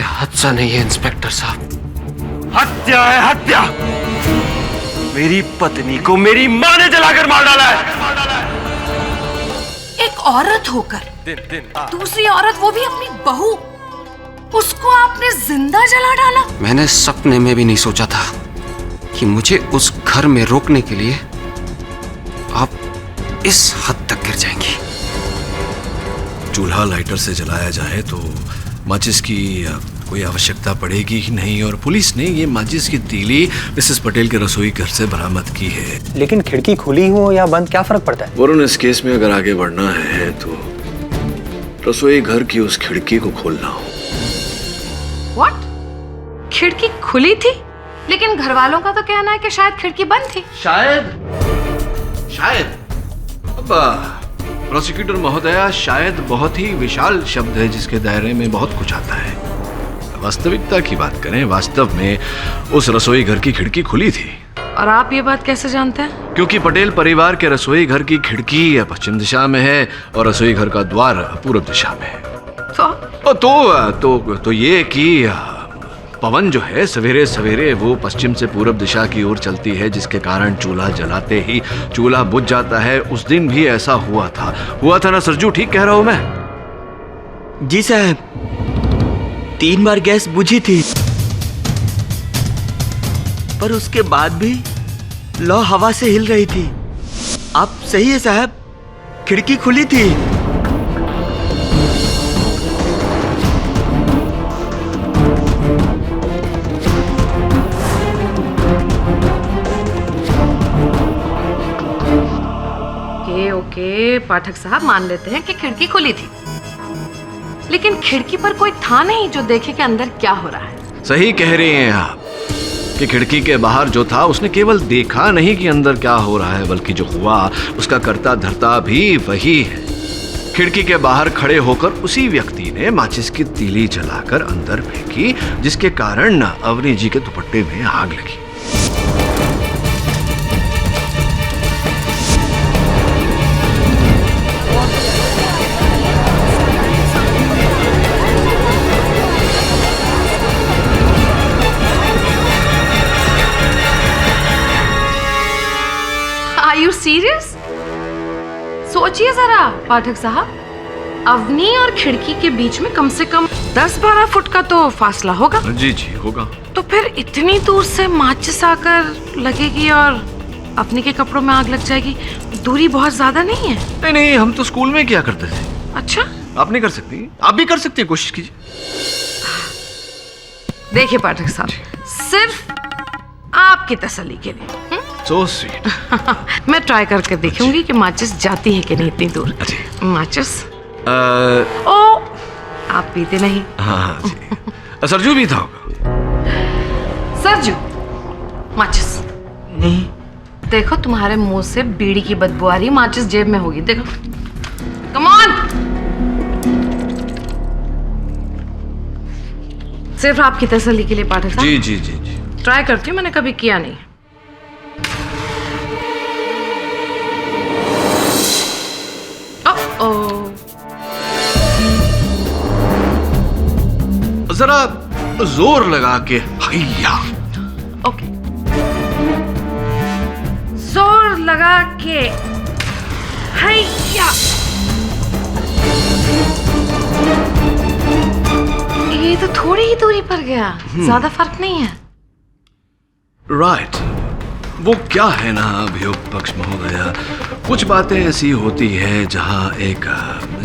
हद सा नहीं है इंस्पेक्टर साहब, हत्या है हत्या। मेरी पत्नी को मेरी मां ने जलाकर मार डाला है। एक औरत होकर दूसरी औरत, वो भी अपनी बहू, उसको आपने जिंदा जला डाला। मैंने सपने में भी नहीं सोचा था कि मुझे उस घर में रोकने के लिए आप इस हद तक गिर जाएंगी। चूल्हा लाइटर से जलाया जाए तो माचिस की कोई आवश्यकता पड़ेगी ही नहीं, और पुलिस ने ये माचिस की तीली मिसेस पटेल के रसोई घर से बरामद की है। लेकिन खिड़की खुली हो या बंद, क्या फर्क पड़ता है? वरुण, इस केस में अगर आगे बढ़ना है तो रसोई घर की उस खिड़की को खोलना हो। What? खिड़की खुली थी, लेकिन घर वालों का तो कहना है कि शायद खिड़की बंद थी। शायद अब प्रोसिक्यूटर महोदया, शायद बहुत ही विशाल शब्द है जिसके दायरे में बहुत कुछ आता है। वास्तविकता की बात करें, वास्तव में उस रसोई घर की खिड़की खुली थी। और आप ये बात कैसे जानते हैं? क्योंकि पटेल परिवार के रसोई घर की खिड़की पश्चिम दिशा में है और रसोई घर का द्वार पूर्व दिशा में है। तो ये कि पवन जो है सवेरे सवेरे वो पश्चिम से पूर्व दिशा की ओर चलती है, जिसके कारण चूल्हा जलाते ही चूल्हा बुझ जाता है। उस दिन भी ऐसा हुआ था ना सरजू? ठीक कह रहा हूं मैं? जी साहब, 3 बार गैस बुझी थी, पर उसके बाद भी लौ हवा से हिल रही थी। आप सही है साहब, खिड़की खुली थी। ओके, पाठक साहब मान लेते हैं कि खिड़की खुली थी, लेकिन खिड़की पर कोई था नहीं जो देखे कि अंदर क्या हो रहा है। सही कह रही हैं आप कि खिड़की के बाहर जो था उसने केवल देखा नहीं कि अंदर क्या हो रहा है, बल्कि जो हुआ उसका कर्ता धर्ता भी वही है। खिड़की के बाहर खड़े होकर उसी व्यक्ति ने माचिस की तीली जलाकर अंदर फेंकी, जिसके कारण अवनी जी के दुपट्टे में आग लगी। Are you serious? सोचिए जरा पाठक साहब, अवनी और खिड़की के बीच में कम से कम 10-12 फुट का तो फासला होगा। जी होगा। तो फिर इतनी दूर से माचिस आकर लगेगी और अवनी के कपड़ों में आग लग जाएगी, दूरी बहुत ज्यादा नहीं है? नहीं, हम तो स्कूल में क्या करते थे। अच्छा, आप नहीं कर सकती? आप भी कर सकती हैं, कोशिश कीजिए। देखिए पाठक साहब, सिर्फ आपकी तसल्ली के लिए So sweet. मैं ट्राई करके देखूंगी कि माचिस जाती है कि नहीं इतनी दूर। माचिस ओ, आप पीते नहीं? हाँ जी। सरजू भी था होगा। सरजू, माचिस नहीं। देखो, तुम्हारे मुंह से बीड़ी की बदबू आ रही, माचिस जेब में होगी। देखो, कम ऑन। सिर्फ आपकी तसल्ली के लिए पाठक साहब। जी। ट्राई करती हूँ, मैंने कभी किया नहीं। जरा जोर लगा के हैया। ओके, जोर लगा के हैया। ये तो थोड़ी ही दूरी पर गया, ज्यादा फर्क नहीं है। राइट। वो क्या है ना अभियुक्त पक्ष महोदया, कुछ बातें ऐसी होती है जहाँ एक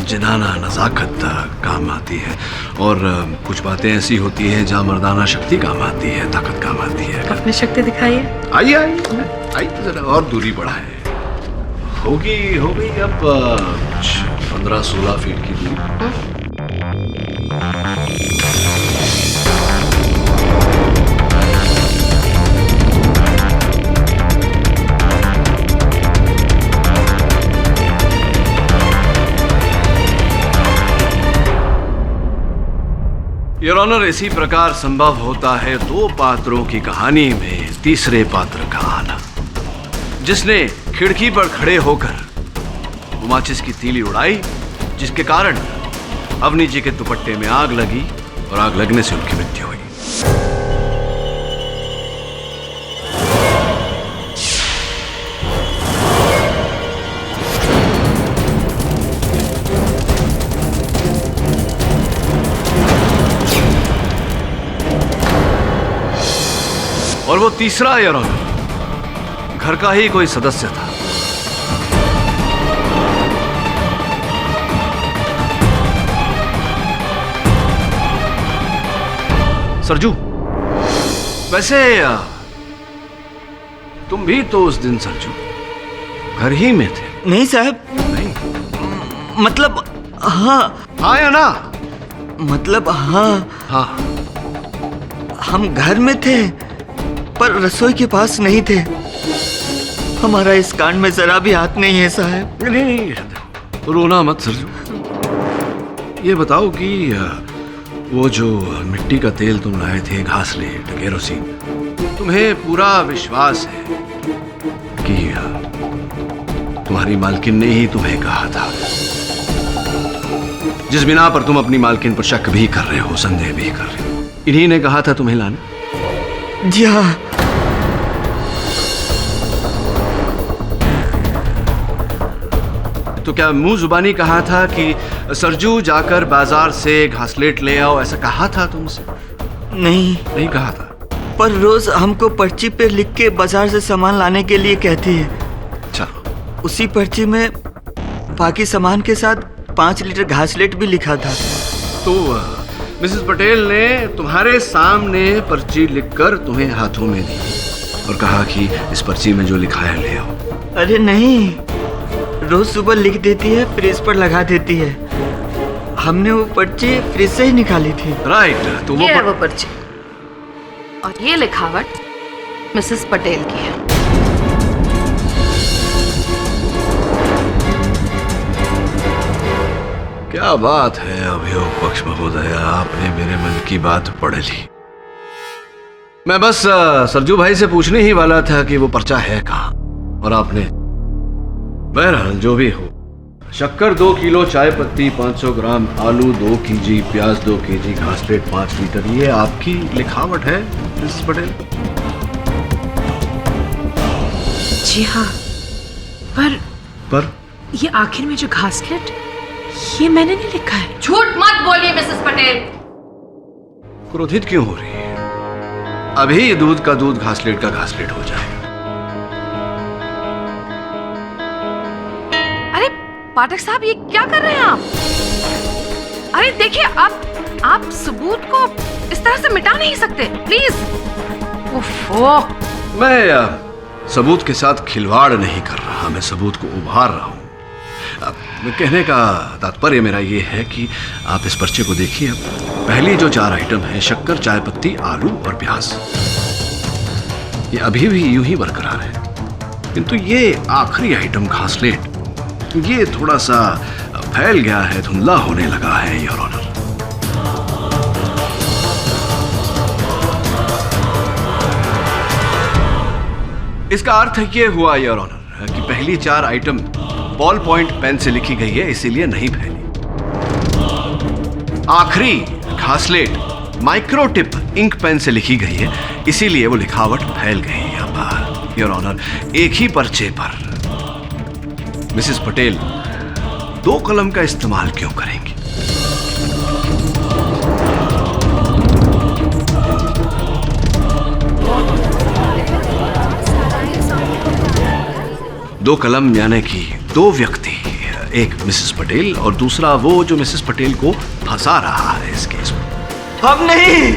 जिनाना नजाकत काम आती है, और कुछ बातें ऐसी होती है जहाँ मर्दाना शक्ति काम आती है, ताकत काम आती है। अपनी शक्ति दिखाइए। आई जरा और दूरी बढ़ाए। होगी अब कुछ 15-16 फीट की दूरी। योर ऑनर, इसी प्रकार संभव होता है 2 पात्रों की कहानी में तीसरे पात्र का आना, जिसने खिड़की पर खड़े होकर माचिस की तीली उड़ाई, जिसके कारण अवनी जी के दुपट्टे में आग लगी और आग लगने से उनकी मृत्यु हुई। और वो तीसरा योर ऑनर घर का ही कोई सदस्य था। सरजू, वैसे तुम भी तो उस दिन सरजू घर ही में थे। नहीं साहब, नहीं मतलब हाँ। हाँ या ना? मतलब हाँ, हाँ। हम घर में थे पर रसोई के पास नहीं थे। हमारा इस कांड में जरा भी हाथ नहीं है साहब। नहीं, रोना मत सरजू। ये बताओ कि वो जो मिट्टी का तेल तुम लाए थे, घासलेट, केरोसिन, तुम्हें पूरा विश्वास है कि तुम्हारी मालकिन ने ही तुम्हें कहा था, जिस बिना पर तुम अपनी मालकिन पर शक भी कर रहे हो, संदेह भी कर रहे हो, इन्हीं ने कहा था तुम्हें लाने? जी हाँ। तो क्या मुंह जुबानी कहा था कि सरजू जाकर बाजार से घासलेट ले आओ, ऐसा कहा था तुमसे? नहीं कहा था। पर रोज हमको पर्ची पे लिख के बाजार से सामान लाने के लिए कहती है। अच्छा। उसी पर्ची में बाकी सामान के साथ 5 लीटर घासलेट भी लिखा था। तो मिसेस पटेल ने तुम्हारे सामने पर्ची लिखकर तुम्हें हाथों में दी और कहा कि इस पर्ची में जो लिखा है ले आओ। अरे नहीं, रोज सुबह लिख देती है, फ्रिज पर लगा देती है। हमने वो पर्ची फ्रिज से ही निकाली थी। राइट। तो ये है वो पर्ची और ये लिखावट मिसेस पटेल की है। क्या बात है अभियोग पक्ष महोदय, आपने मेरे मन की बात पढ़ ली। मैं बस सरजू भाई से पूछने ही वाला था कि वो पर्चा है कहाँ, और आपने। बहरहाल जो भी हो, शक्कर 2 किलो, चाय पत्ती 500 ग्राम, आलू 2 kg, प्याज 2 kg, घासलेट 5 लीटर, ये आपकी लिखावट है मिसेस पटेल? जी हाँ, पर ये आखिर में जो घासलेट, ये मैंने नहीं लिखा है। झूठ मत बोलिए मिसेस पटेल। क्रोधित क्यों हो रही है? अभी दूध का दूध, घासलेट का घासलेट हो जाएगा। अरे पाठक साहब, ये क्या कर रहे हैं आप? अरे देखिए, आप सबूत को इस तरह से मिटा नहीं सकते, प्लीज। ओफो। मैं सबूत के साथ खिलवाड़ नहीं कर रहा, मैं सबूत को उभार रहा हूं। कहने का तात्पर्य मेरा ये है कि आप इस पर्चे को देखिए। पहली जो 4 आइटम है, शक्कर, चाय पत्ती, आलू और प्याज, ये अभी भी यूं ही बरकरार है, किंतु ये आखिरी आइटम घासलेट, ये थोड़ा सा फैल गया है, धुंधला होने लगा है योर ऑनर। इसका अर्थ ये हुआ योर ऑनर कि पहली 4 आइटम बॉल पॉइंट पेन से लिखी गई है, इसीलिए नहीं फैली। आखिरी घासलेट माइक्रोटिप इंक पेन से लिखी गई है, इसीलिए वो लिखावट फैल गई है। अब योर ऑनर, एक ही पर्चे पर मिसेस पटेल 2 कलम का इस्तेमाल क्यों करेंगी? दो कलम यानी कि 2 व्यक्ति, एक मिसेस पटेल और दूसरा वो जो मिसेस पटेल को फंसा रहा है इस केस में। हम नहीं,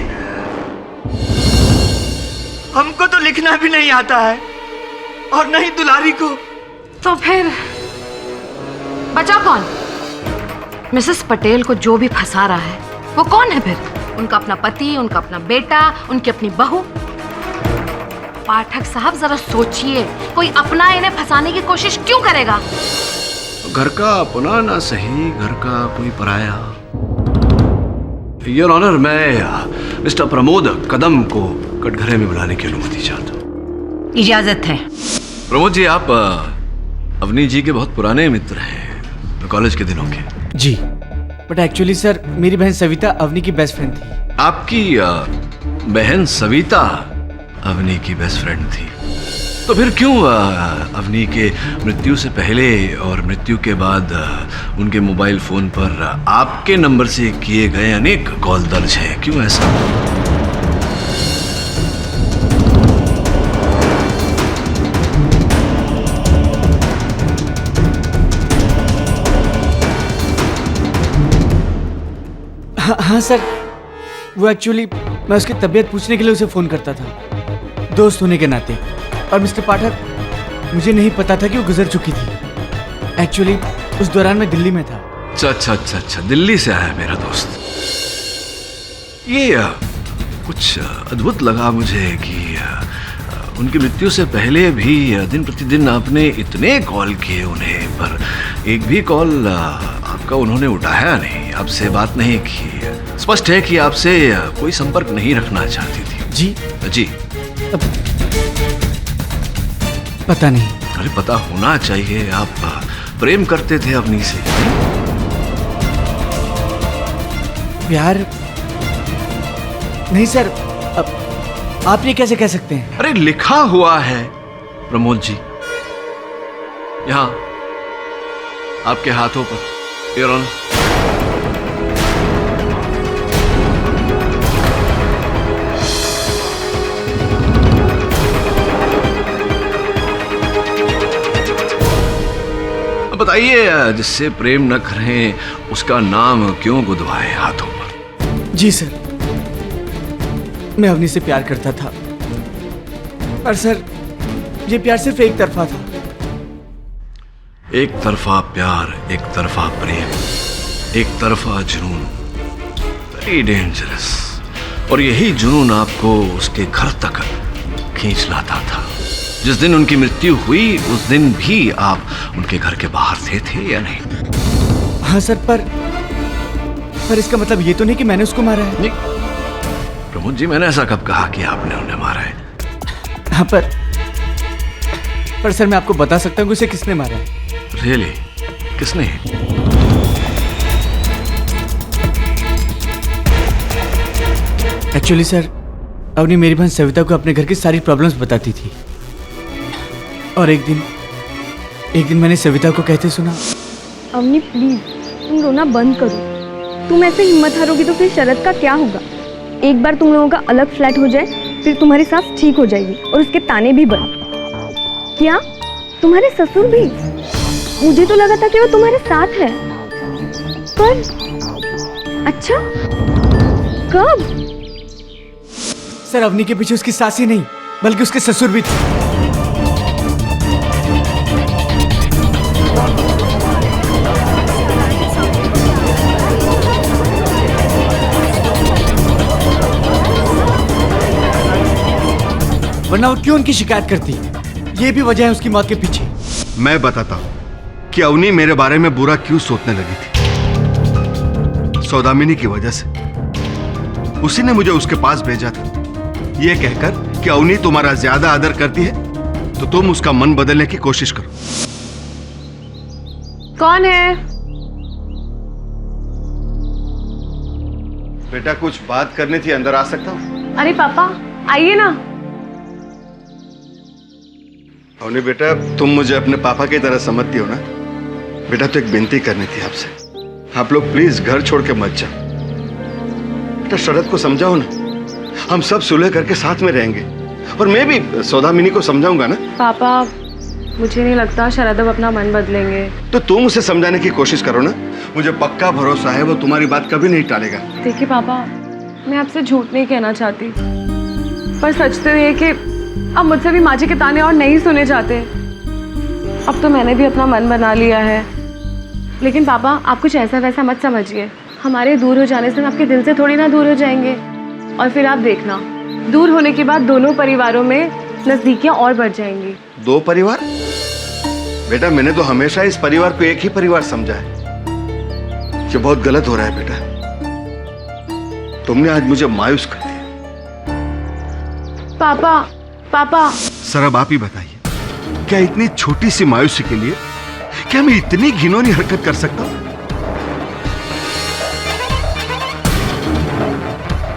हमको तो लिखना भी नहीं आता है, और नहीं दुलारी को। तो फिर बचा कौन? मिसेस पटेल को जो भी फंसा रहा है वो कौन है फिर? उनका अपना पति, उनका अपना बेटा, उनकी अपनी बहू। पाठक साहब जरा सोचिए, कोई अपना इन्हें फंसाने की कोशिश क्यों करेगा? घर का अपना ना सही, घर का कोई पराया। योर ऑनर, मैं मिस्टर प्रमोद कदम को कटघरे में बुलाने की अनुमति चाहता हूँ। इजाजत है। प्रमोद जी, आप अवनी जी के बहुत पुराने मित्र हैं, कॉलेज के दिनों के। जी, बट एक्चुअली सर, मेरी बहन सविता अवनी की बेस्ट फ्रेंड थी। आपकी बहन सविता अवनी की बेस्ट फ्रेंड थी, तो फिर क्यों अवनी के मृत्यु से पहले और मृत्यु के बाद उनके मोबाइल फोन पर आपके नंबर से किए गए अनेक कॉल दर्ज हैं? क्यों ऐसा? हाँ सर, वो एक्चुअली मैं उसकी तबीयत पूछने के लिए उसे फ़ोन करता था, दोस्त होने के नाते। और मिस्टर पाठक, मुझे नहीं पता था कि वो गुजर चुकी थी। एक्चुअली उस दौरान मैं दिल्ली में था। अच्छा, दिल्ली से आया मेरा दोस्त। ये कुछ अद्भुत लगा मुझे कि उनकी मृत्यु से पहले भी दिन प्रतिदिन आपने इतने कॉल किए उन्हें, पर एक भी कॉल आपका उन्होंने उठाया नहीं, आपसे बात नहीं की। स्पष्ट है कि आपसे कोई संपर्क नहीं रखना चाहती थी। जी पता नहीं। अरे पता होना चाहिए, आप प्रेम करते थे अवनी से। प्यार नहीं सर, अब आप ये कैसे कह सकते हैं? अरे लिखा हुआ है प्रमोद जी, यहाँ आपके हाथों पर, योर ऑनर। बताइए, जिससे प्रेम न करें उसका नाम क्यों गुदवाए हाथों पर? जी सर, मैं अवनी से प्यार करता था, पर सर ये प्यार सिर्फ एक तरफा था। एक तरफा प्यार, एक तरफा प्रेम, एक तरफा जुनून, वेरी डेंजरस। और यही जुनून आपको उसके घर तक खींच लाता था। जिस दिन उनकी मृत्यु हुई उस दिन भी आप उनके घर के बाहर थे या नहीं? हाँ सर, पर इसका मतलब ये तो नहीं कि मैंने उसको मारा है। नहीं प्रमोद जी, मैंने ऐसा कब कहा कि आपने उन्हें मारा है? हाँ, पर सर मैं आपको बता सकता हूँ कि उसे किसने मारा है। रियली? किसने? एक्चुअली सर, अवनी मेरी बहन सविता को अपने घर की सारी प्रॉब्लम्स बताती थी, और एक दिन मैंने सविता को कहते सुना, अवनी प्लीज तुम रोना बंद करो। तुम ऐसे हिम्मत हारोगी तो फिर शरद का क्या होगा? एक बार तुम लोगों का अलग फ्लैट हो जाए, फिर तुम्हारी सास ठीक हो जाएगी और उसके ताने भी बंद। क्या तुम्हारे ससुर भी? मुझे तो लगा था कि वो तुम्हारे साथ है, पर अच्छा कब? सर अवनी के पीछे उसकी सास ही नहीं बल्कि उसके ससुर भी थे। वरना वो क्यों उनकी शिकायत करती? ये भी वजह है उसकी मौत के पीछे। मैं बताता हूं कि अवनी मेरे बारे में बुरा क्यों सोचने लगी थी। सौदामिनी की वजह से। उसी ने मुझे उसके पास भेजा था, ये कहकर कि अवनी तुम्हारा ज्यादा आदर करती है तो तुम उसका मन बदलने की कोशिश करो। कौन है? बेटा कुछ बात करनी थी, अंदर आ सकता हूँ? अरे पापा आइए ना। अवनी बेटा, तुम मुझे अपने पापा की तरह समझती हो ना? बेटा तो एक विनती करनी थी आपसे, आप लोग प्लीज घर छोड़ के मत जाओ। बेटा शरद को समझाओ ना, हम सब सुलह करके साथ में रहेंगे, और मैं भी सौदामिनी को समझाऊंगा ना। पापा मुझे नहीं लगता शरद अब अपना मन बदलेंगे। तो तुम उसे समझाने की कोशिश करो ना, मुझे पक्का भरोसा है वो तुम्हारी बात कभी नहीं टालेगा। देखिए पापा, मैं आपसे झूठ नहीं कहना चाहती, पर सच तो ये कि अब मुझसे भी माँ जी के ताने और नहीं सुने जाते। अब तो मैंने भी अपना मन बना लिया है। लेकिन पापा आप कुछ ऐसा वैसा मत समझिए, हमारे दूर हो जाने से हम आपके दिल से थोड़ी ना दूर हो जाएंगे। और फिर आप देखना, दूर होने के बाद दोनों परिवारों में नजदीकियां और बढ़ जाएंगी। दो परिवार? बेटा मैंने तो हमेशा इस परिवार को एक ही परिवार समझा है। ये बहुत गलत हो रहा है बेटा, तुमने आज मुझे मायूस कर दिया। पापा सर अब आप ही बताइए, क्या इतनी छोटी सी मायूसी के लिए क्या मैं इतनी घिनौनी हरकत कर सकता हूं?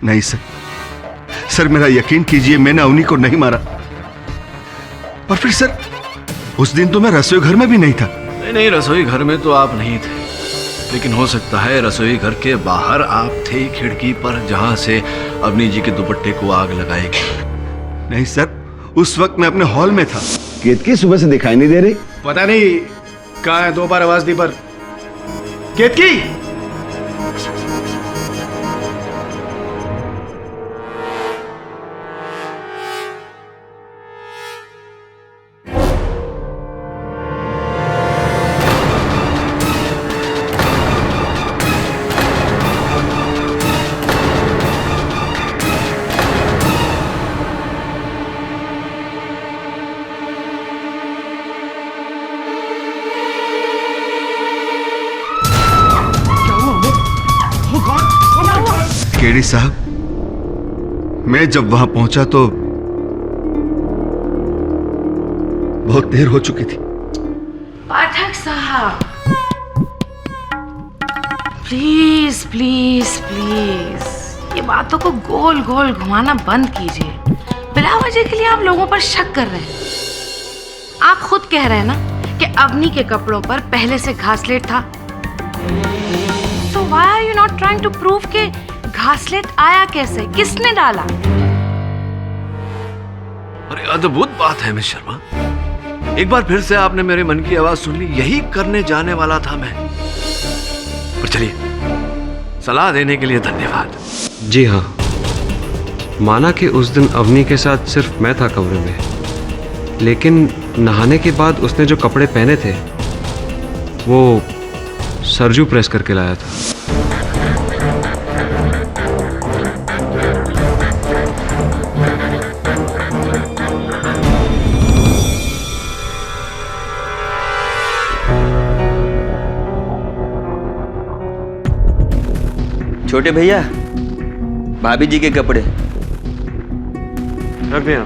नहीं सर, सर मेरा यकीन कीजिए, मैंने अवनी को नहीं मारा। और फिर सर, उस दिन तो मैं रसोई घर में भी नहीं था। नहीं, रसोई घर में तो आप नहीं थे, लेकिन हो सकता है रसोई घर के बाहर आप थे, खिड़की पर, जहां से अवनी जी के दुपट्टे को आग लगाई गई। नहीं सर, उस वक्त मैं अपने हॉल में था। केतकी सुबह से दिखाई नहीं दे रही। पता नहीं कहाँ है, 2 बार आवाज दी पर। केतकी! केडी साहब, मैं जब वहां पहुंचा तो बहुत देर हो चुकी थी। पाठक साहब, प्लीज प्लीज प्लीज, ये बातों को गोल गोल घुमाना बंद कीजिए। बिला वजह के लिए आप लोगों पर शक कर रहे हैं। आप खुद कह रहे हैं ना कि अवनी के कपड़ों पर पहले से घासलेट था। So why are you not trying to prove के घासलेट आया कैसे, किसने डाला? अरे अद्भुत बात है मिस शर्मा, एक बार फिर से आपने मेरे मन की आवाज सुन ली। यही करने जाने वाला था मैं। पर चलिए, सलाह देने के लिए धन्यवाद। जी हाँ, माना कि उस दिन अवनी के साथ सिर्फ मैं था कमरे में, लेकिन नहाने के बाद उसने जो कपड़े पहने थे वो सरजू प्रेस करके लाया था। छोटे भैया, भाभी जी के कपड़े रख दिया।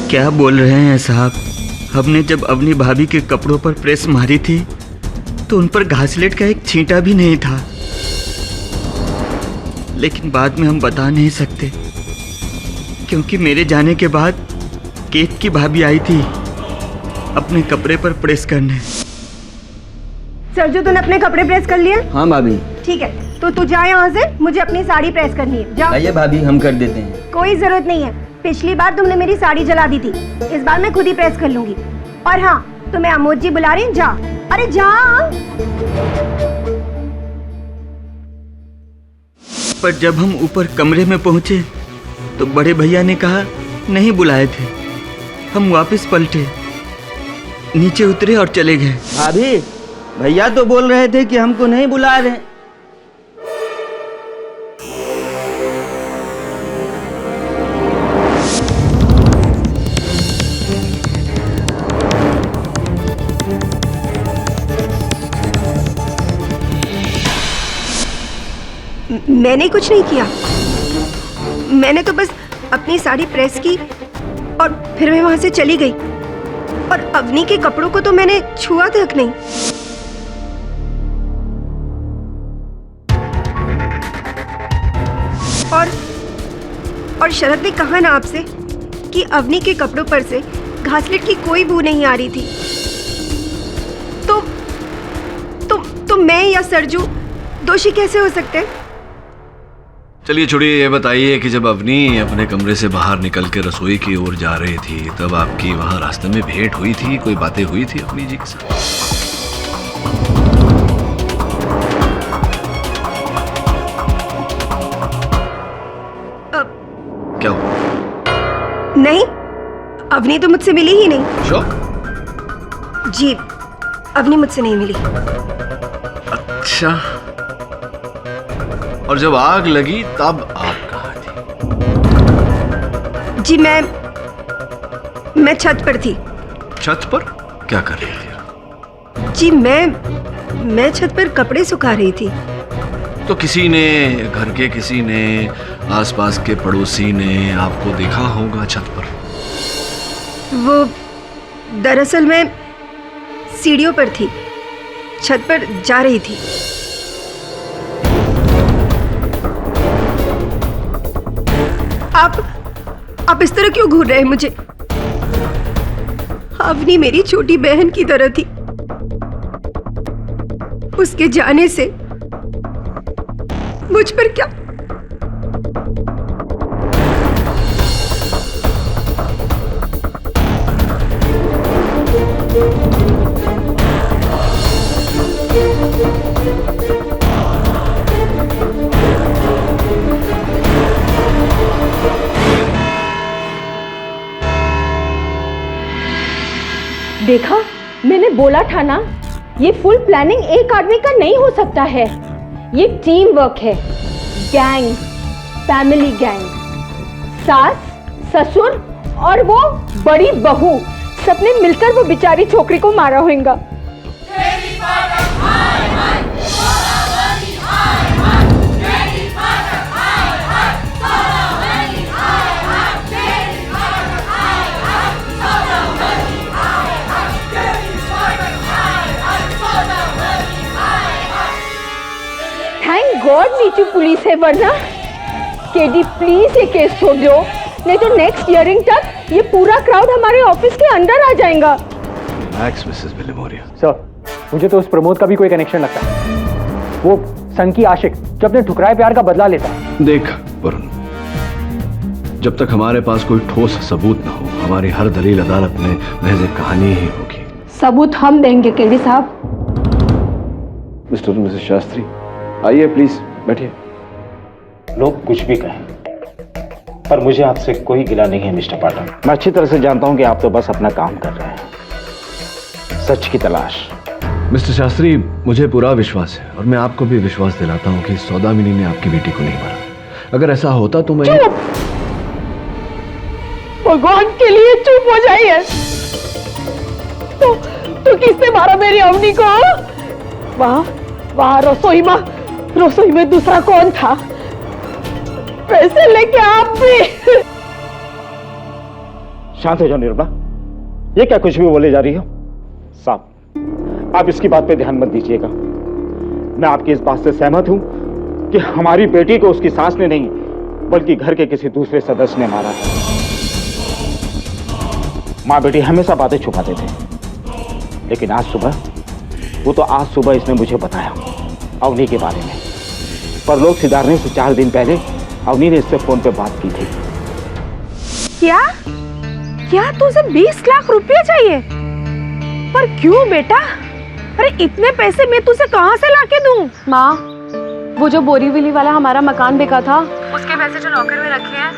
क्या बोल रहे हैं साहब? हमने जब अवनी भाभी के कपड़ों पर प्रेस मारी थी तो उन पर घासलेट का एक छींटा भी नहीं था, लेकिन बाद में हम बता नहीं सकते क्योंकि मेरे जाने के बाद केत की भाभी आई थी अपने कपड़े पर प्रेस करने। सरजू, तूने अपने कपड़े प्रेस कर लिए? हाँ भाभी। ठीक है, तो तू जा यहाँ से, मुझे अपनी साड़ी प्रेस करनी है। जा। आइए भाभी, हम कर देते हैं। कोई जरूरत नहीं है, पिछली बार तुमने मेरी साड़ी जला दी थी, इस बार मैं खुद ही प्रेस कर लूंगी। और हाँ, तुम्हें अमोद जी बुला रहे हैं, जा। अरे जा। पर जब हम ऊपर कमरे में पहुंचे तो बड़े भैया ने कहा नहीं बुलाए थे। हम वापस पलटे, नीचे उतरे और चले गए। भाभी, भैया तो बोल रहे थे कि हमको नहीं बुला रहे। मैंने कुछ नहीं किया, मैंने तो बस अपनी साड़ी प्रेस की और फिर मैं वहां से चली गई। और अवनी के कपड़ों को तो मैंने छुआ तक नहीं। और शरद ने कहा ना आपसे कि अवनी के कपड़ों पर से घासलेट की कोई बू नहीं आ रही थी। तो मैं या सरजू दोषी कैसे हो सकते हैं? चलिए छोड़िए, ये बताइए कि जब अवनी अपने कमरे से बाहर निकल के रसोई की ओर जा रही थी तब आपकी वहां रास्ते में भेंट हुई थी, कोई बातें हुई थी अवनी जी के साथ? क्या हुआ? नहीं, अवनी तो मुझसे मिली ही नहीं। शौक? जी, अवनी मुझसे नहीं मिली। अच्छा, और जब आग लगी तब आप कहाँ थी? जी, मैं छत पर थी। छत पर क्या कर रही थी? जी, मैं छत पर कपड़े सुखा रही थी। तो किसी ने, घर के किसी ने, आसपास के पड़ोसी ने आपको देखा होगा छत पर? वो दरअसल मैं सीढ़ियों पर थी, छत पर जा रही थी। आप इस तरह क्यों घूर रहे हैं मुझे? अवनी मेरी छोटी बहन की तरह थी। उसके जाने से मुझ पर क्या देखा, मैंने बोला था ना, ये फुल प्लानिंग एक आदमी का नहीं हो सकता है। ये टीम वर्क है, गैंग, फैमिली गैंग। सास, ससुर और वो बड़ी बहू सबने मिलकर वो बेचारी छोकरी को मारा होगा। थैंक गॉड नीचे पुलिस है, वरना केडी प्लीज ये केस छोड़ दो, नहीं तो नेक्स्ट हियरिंग तक ये पूरा क्राउड हमारे ऑफिस के अंदर आ जाएगा। मिसेस विलिमोरिया। सर, मुझे तो उस प्रमोद का भी कोई कनेक्शन लगता है। वो सन की आशिक जो अपने ठुकराए प्यार का बदला लेता है। देख वरुण, जब तक हमारे पास कोई ठोस सबूत ना हो, हमारी हर दलील अदालत में महज एक कहानी ही होगी। सबूत हम देंगे केडी साहब। मिस्टर मिसेस शास्त्री, आइए प्लीज बैठिए। लोग कुछ भी कहें, पर मुझे आपसे कोई गिला नहीं है मिस्टर पाठक। मैं अच्छी तरह से जानता हूं कि आप तो बस अपना काम कर रहे हैं, सच की तलाश। मिस्टर शास्त्री, मुझे पूरा विश्वास है और मैं आपको भी विश्वास दिलाता हूं कि सौदामिनी ने आपकी बेटी को नहीं मारा। अगर ऐसा होता तो मैं भगवान के लिए चुप हो जाइए। तो किसने मारा मेरी अवनी को? वहाँ रसोई में दूसरा कौन था? पैसे लेके आप भी। शांत हो जाओ निर्मला, ये क्या कुछ भी बोले जा रही हो? साहब, आप इसकी बात पे ध्यान मत दीजिएगा। मैं आपकी इस बात से सहमत हूं कि हमारी बेटी को उसकी सास ने नहीं, बल्कि घर के किसी दूसरे सदस्य ने मारा है। माँ बेटी हमेशा बातें छुपाते थे, लेकिन आज सुबह इसने मुझे बताया अवनी के बारे में। पर लोग सिधारने से 4 दिन पहले अवनी ने इससे फोन पे बात की थी। क्या तुझे 20 लाख रुपए चाहिए? पर क्यों बेटा? अरे इतने पैसे मैं तुझे कहाँ से लाके दूं? माँ, वो जो बोरीवली वाला हमारा मकान बिका था, उसके पैसे जो लॉकर में रखे हैं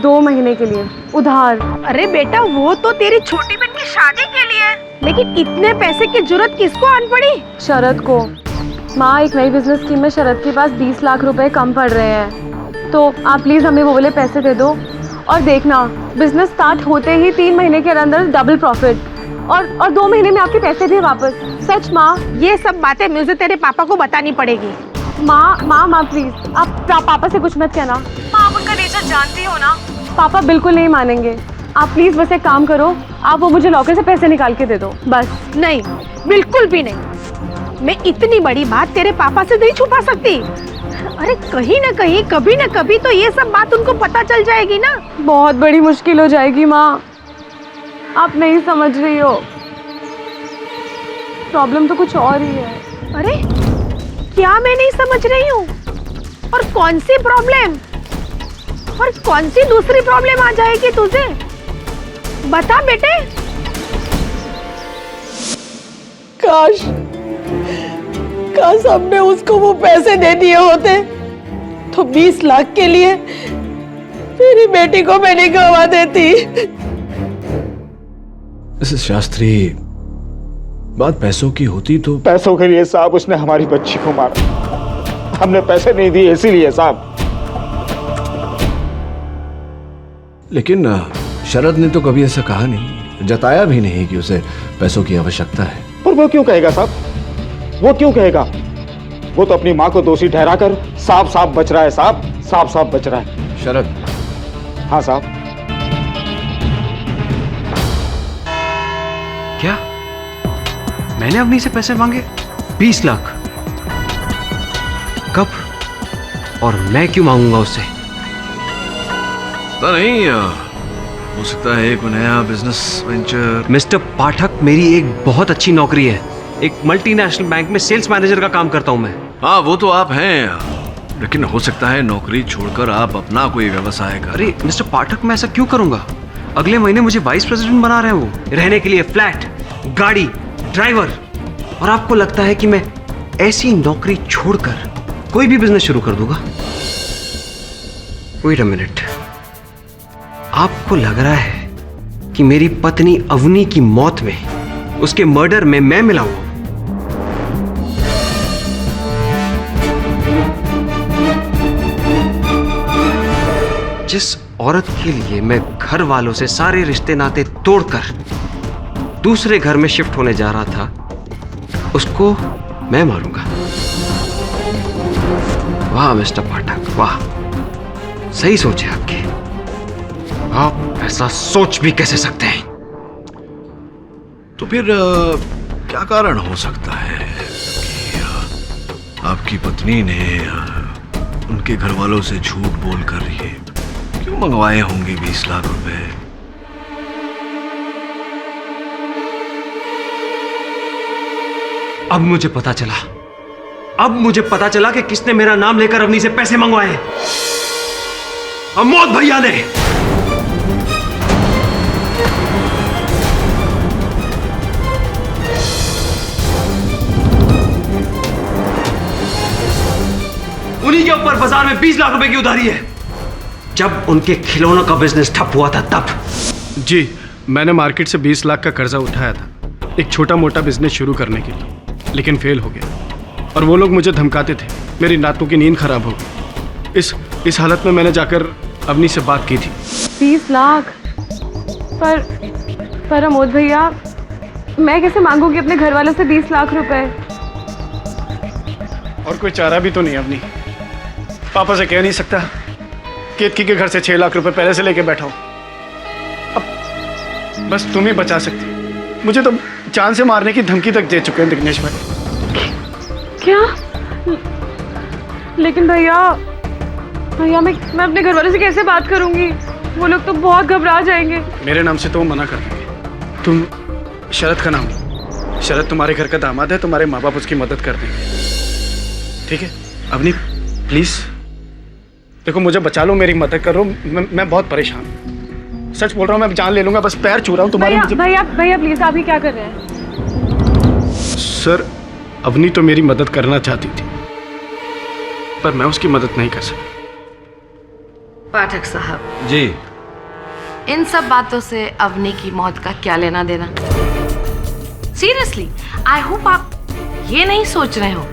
2 महीने के लिए उधार। अरे बेटा, वो तो तेरी छोटी बहन की शादी के लिए, लेकिन इतने पैसे की जरूरत किसको आन पड़ी? शरद को। माँ, एक नई बिजनेस स्कीम में शरद के पास 20 लाख रुपए कम पड़ रहे हैं, तो आप प्लीज हमें वो वाले पैसे दे दो। और देखना, बिजनेस स्टार्ट होते ही 3 महीने के अंदर डबल प्रॉफिट, और 2 महीने में आपके पैसे भी वापस। सच माँ, ये सब बातें मुझे तेरे पापा को बतानी पड़ेगी। माँ प्लीज, आप पापा से कुछ मत कहना। माँ, आप उनका नेचर जानती हो ना, पापा बिल्कुल नहीं मानेंगे। आप प्लीज बस एक काम करो, आप वो मुझे लॉकर से पैसे निकाल के दे दो बस। नहीं, बिल्कुल भी नहीं। मैं इतनी बड़ी बात तेरे पापा से नहीं छुपा सकती। अरे कहीं ना कहीं, कभी ना कभी तो ये सब बात उनको पता चल जाएगी ना। बहुत बड़ी मुश्किल हो जाएगी माँ, आप नहीं समझ रही हो। प्रॉब्लम तो कुछ और ही है। अरे क्या मैं नहीं समझ रही हूँ? और कौन सी प्रॉब्लम? और कौन सी दूसरी प्रॉब्लम आ जाएगी तुझे? बता बेटे। काश हमने उसको वो पैसे दे दिए होते तो 20 लाख के लिए मेरी बेटी को मैं नहीं गवा देती। मिसेस शास्त्री, बात पैसों की होती तो। पैसों के लिए साहब उसने हमारी बच्ची को मारा। हमने पैसे नहीं दिए इसीलिए साहब। लेकिन शरद ने तो कभी ऐसा कहा नहीं, जताया भी नहीं कि उसे पैसों की आवश्यकता है। पर वो क्यों कहेगा साहब? वो क्यों कहेगा? वो तो अपनी माँ को दोषी ठहराकर साफ बच रहा है साहब, साफ बच रहा है। शरद? हाँ साहब। क्या मैंने अवनी से पैसे मांगे 20 लाख? कब और मैं क्यों मांगूंगा उससे? पता नहीं, हो सकता है कोई नया बिजनेस वेंचर। मिस्टर पाठक, मेरी एक बहुत अच्छी नौकरी है। एक मल्टीनेशनल बैंक में सेल्स मैनेजर का काम करता हूं मैं। हाँ, वो तो आप हैं, लेकिन हो सकता है नौकरी छोड़कर आप अपना कोई व्यवसाय करें। अरे मिस्टर पाठक, मैं ऐसा क्यों करूंगा? अगले महीने मुझे वाइस प्रेसिडेंट बना रहे हैं वो, रहने के लिए फ्लैट, गाड़ी, ड्राइवर। और आपको लगता है कि मैं ऐसी नौकरी छोड़कर कोई भी बिजनेस शुरू कर दूंगा? वेट अ मिनट, आपको लग रहा है कि मेरी पत्नी अवनी की मौत में, उसके मर्डर में मैं मिला हूं? जिस औरत के लिए मैं घर वालों से सारे रिश्ते नाते तोड़कर दूसरे घर में शिफ्ट होने जा रहा था, उसको मैं मारूंगा। वाह मिस्टर पाठक, वाह, सही सोचे आपके। आप ऐसा सोच भी कैसे सकते हैं? तो फिर क्या कारण हो सकता है कि आपकी पत्नी ने उनके घर वालों से झूठ बोलकर ये क्यों मंगवाए होंगे 20 लाख रुपए? अब मुझे पता चला, कि किसने मेरा नाम लेकर अवनी से पैसे मंगवाए। अमोद भैया ने। उन्हीं के ऊपर बाजार में 20 लाख रुपए की उधारी है। जब उनके खिलौनों का बिजनेस ठप हुआ था तब। जी, मैंने मार्केट से 20 लाख का कर्जा उठाया था एक छोटा मोटा बिजनेस शुरू करने के लिए, लेकिन फेल हो गया। और वो लोग मुझे धमकाते थे, मेरी रातों की नींद खराब हो गई। इस हालत में मैंने जाकर अवनी से बात की थी। 20 लाख? पर अमोद भैया, मैं कैसे मांगूंगी अपने घर वालों से 20 लाख रुपए? और कोई चारा भी तो नहीं अवनी। पापा से कह नहीं सकता केतकी के घर से 6 लाख रुपए पहले से लेके बैठा हूं। अब बस तुम ही बचा सकती। मुझे तो जान से मारने की धमकी तक दे चुके हैं दिग्नेश भाई। क्या? लेकिन भैया मैं अपने घर वालों से कैसे बात करूंगी? वो लोग तो बहुत घबरा जाएंगे। मेरे नाम से तो वो मना कर देंगे। तुम शरद का नाम लो। शरद तुम्हारे घर का दामाद है, तुम्हारे माँ बाप उसकी मदद कर देंगे। ठीक है अवनी, प्लीज देखो, मुझे बचा लो, मेरी मदद करो। मैं बहुत परेशान हूँ, सच बोल रहा हूँ। मैं जान ले लूंगा, बस पैर छू रहा हूँ तुम्हारे। भैया प्लीज, आप ही क्या कर रहे हैं? सर, अवनी तो मेरी मदद करना चाहती थी, पर मैं उसकी मदद नहीं कर सका। पाठक साहब जी, इन सब बातों से अवनी की मौत का क्या लेना देना? सीरियसली, आई होप आप ये नहीं सोच रहे हो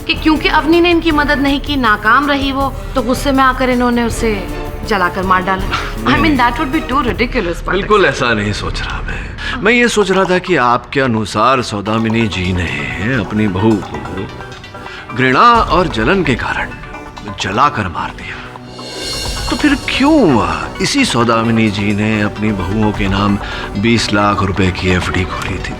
कि क्योंकि अवनी ने इनकी मदद नहीं की, नाकाम रही वो, तो गुस्से में आकर इन्होंने उसे जलाकर मार डाला। I mean that would be too ridiculous. बिल्कुल ऐसा नहीं सोच रहा मैं ये सोच रहा था कि आपके अनुसार सौदामिनी जी ने अपनी बहू को घृणा और जलन के कारण जलाकर मार दिया, तो फिर क्यों इसी सौदामिनी जी ने अपनी बहुओं के नाम 20 लाख रुपए की एफडी खोली थी?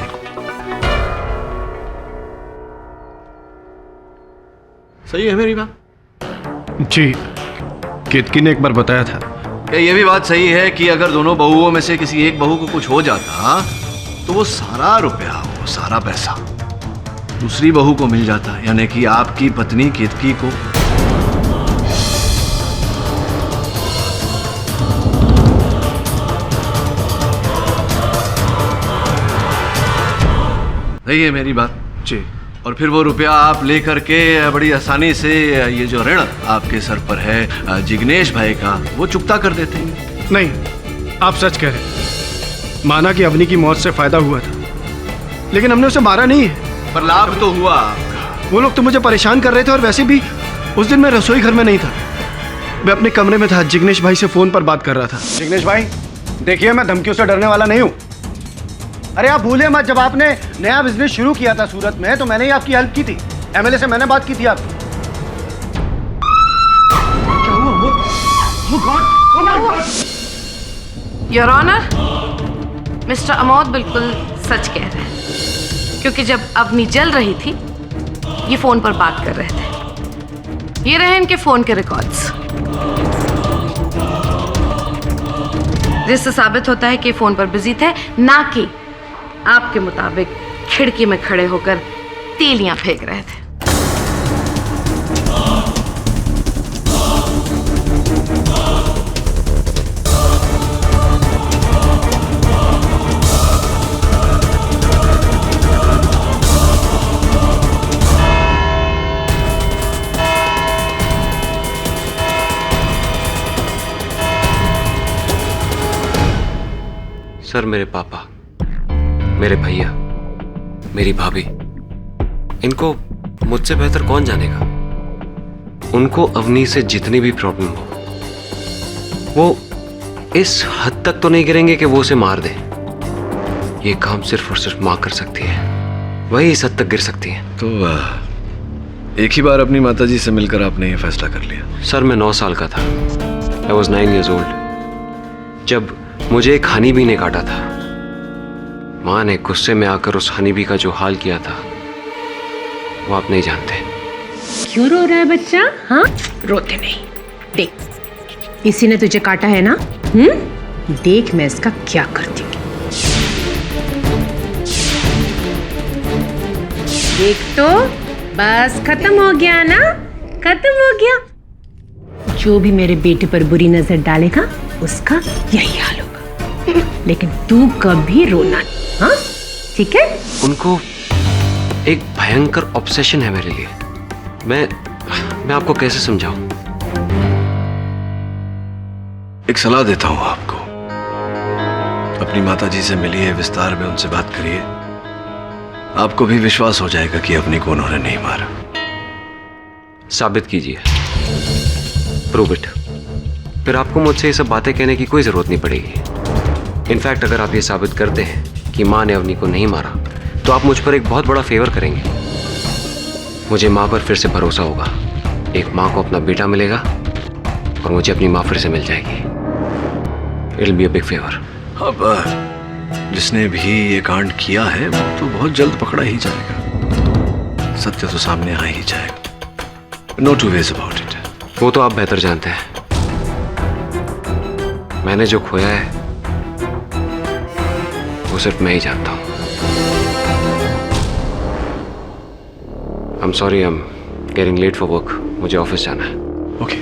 सही है मेरी बात? जी, केतकी ने एक बार बताया था। क्या ये भी बात सही है कि अगर दोनों बहुओं में से किसी एक बहू को कुछ हो जाता तो वो सारा रुपया, वो सारा पैसा दूसरी बहू को मिल जाता, यानी कि आपकी पत्नी केतकी को? सही है मेरी बात? जी। और फिर वो रुपया आप लेकर के बड़ी आसानी से ये जो ऋण आपके सर पर है जिग्नेश भाई का, वो चुकता कर देते हैं। नहीं, आप सच कह रहे हैं। माना कि अवनी की मौत से फायदा हुआ था, लेकिन हमने उसे मारा नहीं है। पर लाभ तो हुआ आपका। वो लोग तो मुझे परेशान कर रहे थे, और वैसे भी उस दिन मैं रसोई घर में नहीं था, मैं अपने कमरे में था, जिग्नेश भाई से फोन पर बात कर रहा था। जिग्नेश भाई, देखिए, मैं धमकियों से डरने वाला नहीं हूँ। अरे आप भूले मत, जब आपने नया बिजनेस शुरू किया था सूरत में, तो मैंने ही आपकी हेल्प की थी। एमएलए से मैंने बात की थी आपकी। क्या हुआ? योर ऑनर, मिस्टर अमोद बिल्कुल सच कह रहे हैं, क्योंकि जब अवनी जल रही थी ये फोन पर बात कर रहे थे। ये रहे इनके फोन के रिकॉर्ड्स, जिससे साबित होता है कि फोन पर बिजी थे, ना कि आपके मुताबिक खिड़की में खड़े होकर तीलियां फेंक रहे थे। सर, मेरे पापा, मेरे भैया, मेरी भाभी, इनको मुझसे बेहतर कौन जानेगा। उनको अवनी से जितनी भी प्रॉब्लम हो, वो इस हद तक तो नहीं गिरेंगे कि वो उसे मार दे। ये काम सिर्फ और सिर्फ माँ कर सकती है, वही इस हद तक गिर सकती है। तो एक ही बार अपनी माताजी से मिलकर आपने ये फैसला कर लिया? सर, मैं 9 साल का था। I was 9 years old जब मुझे एक हनी बी ने काटा था। माँ ने गुस्से में आकर उस हनी बी का जो हाल किया था वो आप नहीं जानते। क्यों रो रहा है बच्चा? हाँ, रोते नहीं। देख, इसी ने तुझे काटा है ना? देख मैं इसका क्या करती हूँ। देख तो, बस खत्म हो गया ना? खत्म हो गया। जो भी मेरे बेटे पर बुरी नजर डालेगा उसका यही हाल होगा। लेकिन तू कभी रोना नहीं, हाँ? ठीक है? उनको एक भयंकर ऑब्सेशन है मेरे लिए। मैं आपको कैसे समझाऊं? एक सलाह देता हूं आपको। अपनी माताजी से मिलिए, विस्तार में उनसे बात करिए। आपको भी विश्वास हो जाएगा कि अवनी को उन्होंने नहीं मारा। साबित कीजिए, प्रूव इट। फिर आपको मुझसे ये सब बातें कहने की कोई जरूरत नहीं पड़ेगी। इनफैक्ट अगर आप ये साबित करते हैं कि माँ ने अवनी को नहीं मारा, तो आप मुझ पर एक बहुत बड़ा फेवर करेंगे। मुझे माँ पर फिर से भरोसा होगा। एक माँ को अपना बेटा मिलेगा और मुझे अपनी माँ फिर से मिल जाएगी। It will be a big favour. अब जिसने भी ये कांड किया है वो तो बहुत जल्द पकड़ा ही जाएगा। सत्य तो सामने आ ही जाएगा। No two ways about it. वो तो आप बेहतर जानते हैं। मैंने जो खोया है वो सिर्फ मैं ही जानता हूं। I'm sorry, I'm getting late for work. मुझे ऑफिस जाना है। ओके।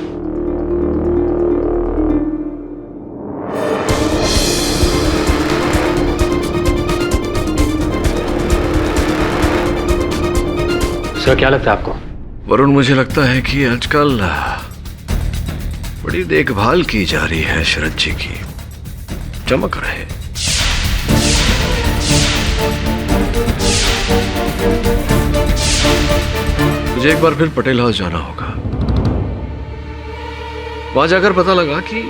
सर, क्या लगता है आपको? वरुण, मुझे लगता है कि आजकल बड़ी देखभाल की जा रही है शरद जी की। चमक रहे। मुझे एक बार फिर पटेल हाउस जाना होगा। वहां जाकर पता लगा कि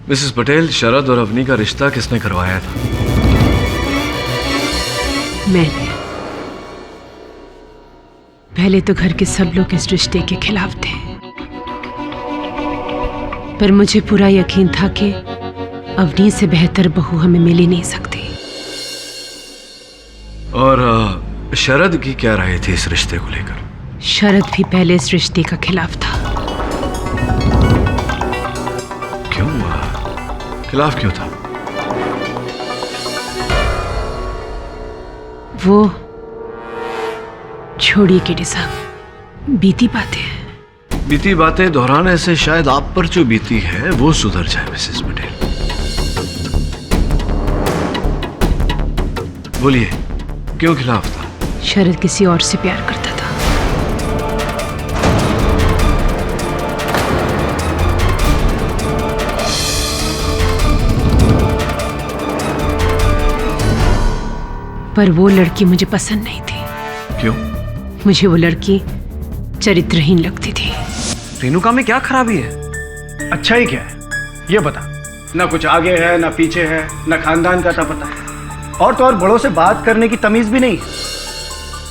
मिसेस पटेल, शरद और अवनी का रिश्ता किसने करवाया था? मैंने। पहले तो घर के सब लोग इस रिश्ते के खिलाफ थे, पर मुझे पूरा यकीन था कि अवनी से बेहतर बहू हमें मिल ही नहीं सकती। और शरद की क्या राय थी इस रिश्ते को लेकर? शरद भी पहले इस रिश्ते का खिलाफ था। क्यों? खिलाफ क्यों था? वो छोड़िए केडी साहब, बीती बातें हैं। बीती बातें दोहराने से शायद आप पर जो बीती है वो सुधर जाए मिसेस पटेल। बोलिए, क्यों खिलाफ था? शरद किसी और से प्यार करता था। पर वो लड़की मुझे पसंद नहीं थी। क्यों? मुझे वो लड़की चरित्रहीन लगती थी। रेणुका में क्या खराबी है? अच्छा ही क्या है ये बता। ना कुछ आगे है, ना पीछे है, ना खानदान का था पता है, और तो और बड़ों से बात करने की तमीज भी नहीं।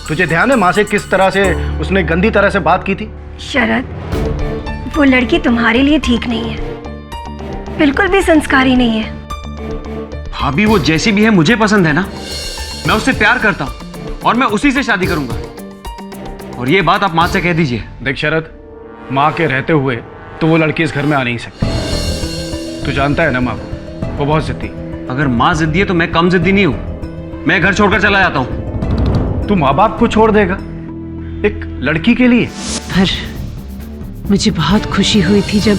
तुझे ध्यान है माँ से किस तरह से उसने गंदी तरह से बात की थी? शरद, वो लड़की तुम्हारे लिए ठीक नहीं है, बिल्कुल भी संस्कारी नहीं है। भाभी वो जैसी भी है मुझे पसंद है ना, मैं उससे प्यार करता हूँ और मैं उसी से शादी करूंगा। और ये बात आप माँ से कह दीजिए। देख शरद, माँ के रहते हुए तो वो लड़की इस घर में आ नहीं सकती। तू जानता है ना माँ को, वो बहुत जिद्दी। अगर माँ जिद्दी है तो मैं कम जिद्दी नहीं हूँ। मैं घर छोड़कर चला जाता हूँ। तू माँ बाप को छोड़ देगा एक लड़की के लिए? पर मुझे बहुत खुशी हुई थी जब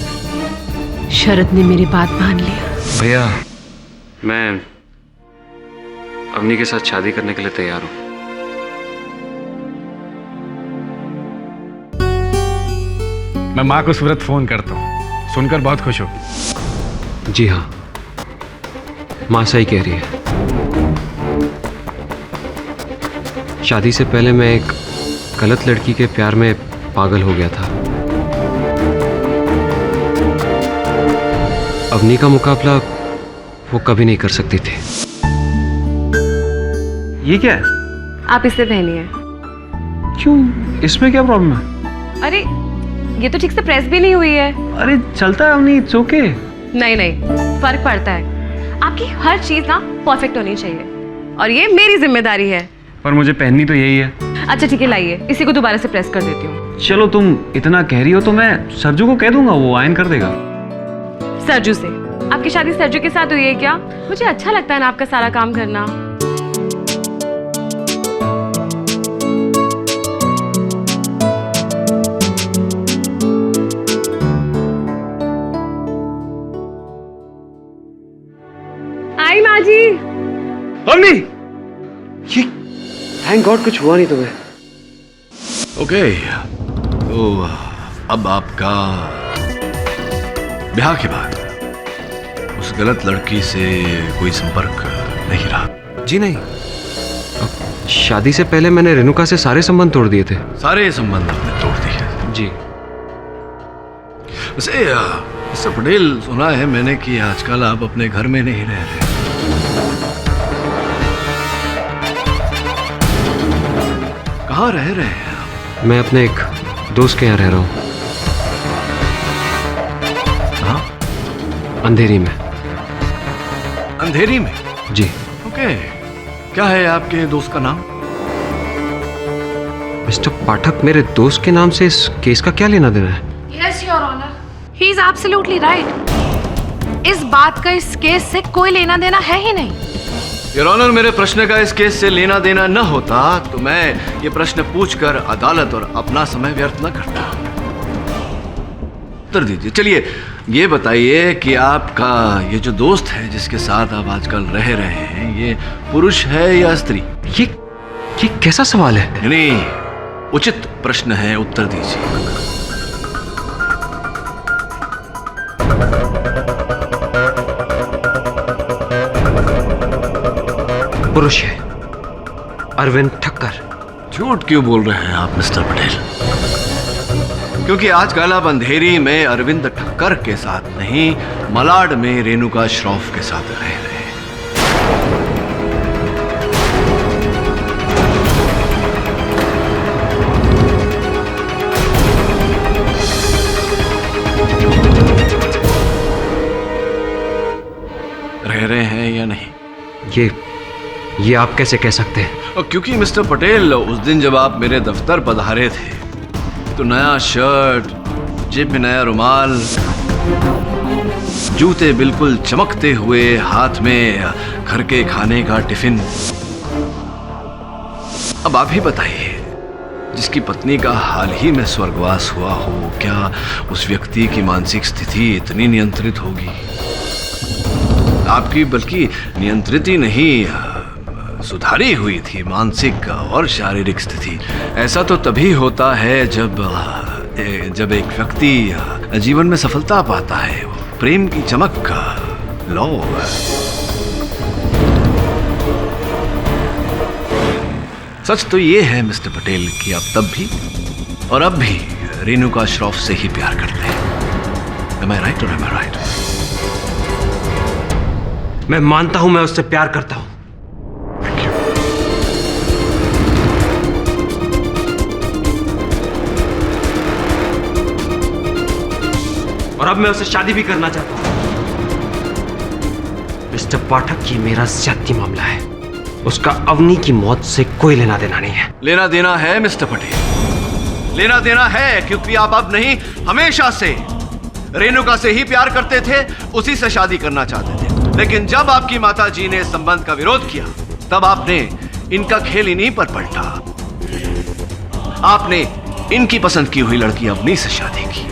शरद ने मेरी बात मान लिया। भैया, मैं अवनी के साथ शादी करने के लिए तैयार हूँ। मैं माँ को सूरत फोन करता हूँ, सुनकर बहुत खुश हो। जी हाँ, माँ सही कह रही है। शादी से पहले मैं एक गलत लड़की के प्यार में पागल हो गया था। अवनी का मुकाबला वो कभी नहीं कर सकती थी। ये क्या है? आप इसे पहनिए। क्यों, इसमें क्या प्रॉब्लम है? अरे ये तो ठीक से प्रेस भी नहीं हुई है। अरे चलता है अवनी, इट्स ओके। नहीं नहीं, फर्क पड़ता है। आपकी हर चीज ना परफेक्ट होनी चाहिए और ये मेरी जिम्मेदारी है। पर मुझे पहननी तो यही है। अच्छा ठीक है, लाइए, इसी को दोबारा से प्रेस कर देती हूँ। चलो तुम इतना कह रही हो तो मैं सरजू को कह दूंगा, वो आयन कर देगा। सरजू से? आपकी शादी सरजू के साथ हुई है क्या? मुझे अच्छा लगता है ना आपका सारा काम करना। आई माँ जी। अवनी, ये थैंक गॉड कुछ हुआ नहीं तुम्हें। ओके, तो अब आपका ब्याह के बाद उस गलत लड़की से कोई संपर्क नहीं रहा? जी नहीं, अब शादी से पहले मैंने रेणुका से सारे संबंध तोड़ दिए थे। सारे संबंध आपने तोड़ दिए? जी। वैसे मिस्टर पटेल, सुना है मैंने कि आजकल आप अपने घर में नहीं रह रहे। कहाँ रह रहे हैं आप? मैं अपने एक दोस्त के यहाँ रह रहा हूँ। कहाँ? अंधेरी में। अंधेरी में? जी। ओके, क्या है आपके दोस्त का नाम? मिस्टर पाठक, मेरे दोस्त के नाम से इस केस का क्या लेना देना है? Yes, Your Honor. He is absolutely right. इस बात का इस केस से कोई लेना देना है ही नहीं। योर ऑनर, मेरे प्रश्न का इस केस से लेना देना न होता तो मैं ये प्रश्न पूछकर अदालत और अपना समय व्यर्थ न करता। उत्तर दीजिए। चलिए ये बताइए कि आपका ये जो दोस्त है जिसके साथ आप आजकल रह रहे हैं, ये पुरुष है या स्त्री? ये कैसा सवाल है? नहीं, उचित प्रश्न है, उत्तर दीजिए। पुरुष है, अरविंद ठक्कर। झूठ क्यों बोल रहे हैं आप मिस्टर पटेल? क्योंकि आजकल आप अंधेरी में अरविंद ठक्कर के साथ नहीं, मलाड में रेणुका श्रॉफ के साथ रह रहे हैं। रह रहे हैं या नहीं? ये आप कैसे कह सकते हैं? और क्योंकि मिस्टर पटेल, उस दिन जब आप मेरे दफ्तर पधारे थे तो नया शर्ट, जेब में नया रुमाल, जूते बिल्कुल चमकते हुए, हाथ में घर के खाने का टिफिन। अब आप ही बताइए, जिसकी पत्नी का हाल ही में स्वर्गवास हुआ हो, क्या उस व्यक्ति की मानसिक स्थिति इतनी नियंत्रित होगी? आपकी बल्कि नियंत्रित ही नहीं, सुधारी हुई थी मानसिक और शारीरिक स्थिति। ऐसा तो तभी होता है जब एक व्यक्ति जीवन में सफलता पाता है, प्रेम की चमक का लौ। सच तो ये है मिस्टर पटेल कि आप तब भी और अब भी रेणुका श्रॉफ से ही प्यार करते हैं। Am I right or am I right? मैं मानता हूं मैं उससे प्यार करता हूं। और अब मैं उससे शादी भी करना चाहता हूं। मिस्टर मिस्टर पाठक, ये मेरा ज्यादती मामला है। उसका अवनी की मौत से कोई लेना देना नहीं है। लेना देना है मिस्टर पटेल, लेना देना है, क्योंकि आप अब नहीं हमेशा से रेणुका से ही प्यार करते थे, उसी से शादी करना चाहते थे। लेकिन जब आपकी माता जी ने इस संबंध का विरोध किया, तब आपने इनका खेल इन्हीं पर पलटा। आपने इनकी पसंद की हुई लड़की अवनी से शादी की